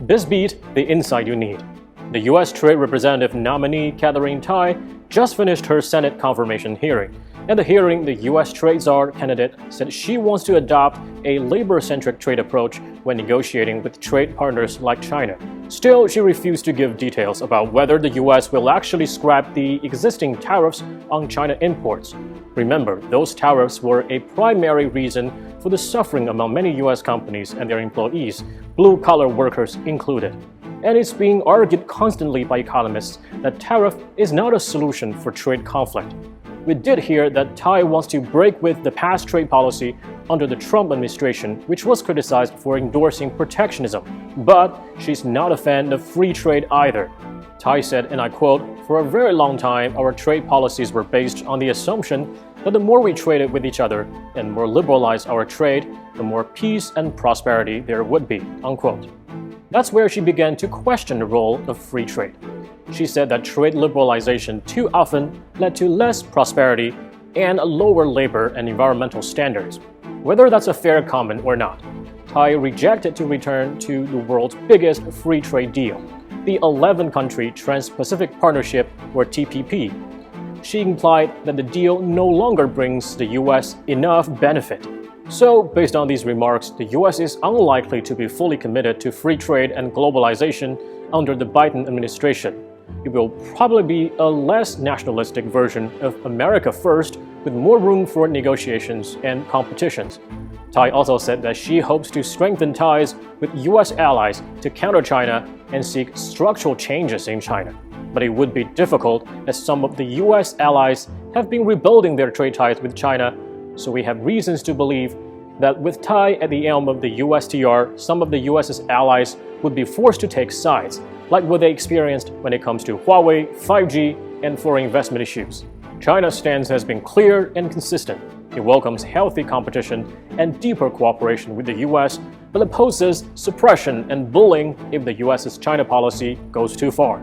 BizBeat, the insight you need. The U.S. Trade Representative nominee Katherine Tai just finished her Senate confirmation hearing. At the hearing, the U.S. Trade Czar candidate said she wants to adopt a labor-centric trade approach when negotiating with trade partners like China. Still, she refused to give details about whether the U.S. will actually scrap the existing tariffs on China imports. Remember, those tariffs were a primary reason for the suffering among many U.S. companies and their employees, blue-collar workers included. And it's being argued constantly by economists that tariff is not a solution for trade conflict. We did hear that Tai wants to break with the past trade policy under the Trump administration, which was criticized for endorsing protectionism. But she's not a fan of free trade either. Tai said, and I quote, "For a very long time, our trade policies were based on the assumption that the more we traded with each other and more liberalized our trade, the more peace and prosperity there would be," unquote. That's where she began to question the role of free trade. She said that trade liberalization too often led to less prosperity and lower labor and environmental standards. Whether that's a fair comment or not, Tai rejected to return to the world's biggest free trade deal, the 11-country Trans-Pacific Partnership, or TPP. She implied that the deal no longer brings the U.S. enough benefit. So, based on these remarks, the U.S. is unlikely to be fully committed to free trade and globalization under the Biden administration. It will probably be a less nationalistic version of America First, with more room for negotiations and competitions. Tai also said that she hopes to strengthen ties with U.S. allies to counter China and seek structural changes in China. But it would be difficult, as some of the U.S. allies have been rebuilding their trade ties with China, so we have reasons to believe that with Tai at the helm of the USTR, some of the U.S.'s allies would be forced to take sides, like what they experienced when it comes to Huawei, 5G, and foreign investment issues. China's stance has been clear and consistent. It welcomes healthy competition and deeper cooperation with the U.S., but opposes suppression and bullying if the U.S.'s China policy goes too far.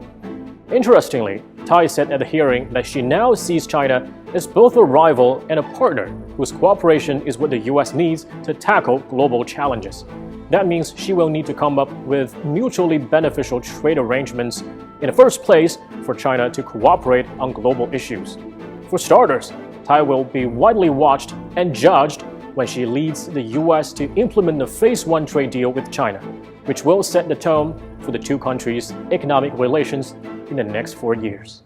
Interestingly, Tai said at the hearing that she now sees China as both a rival and a partner whose cooperation is what the U.S. needs to tackle global challenges. That means she will need to come up with mutually beneficial trade arrangements in the first place for China to cooperate on global issues. For starters, Tai will be widely watched and judged when she leads the U.S. to implement the Phase 1 trade deal with China, which will set the tone for the two countries' economic relations in the next 4 years.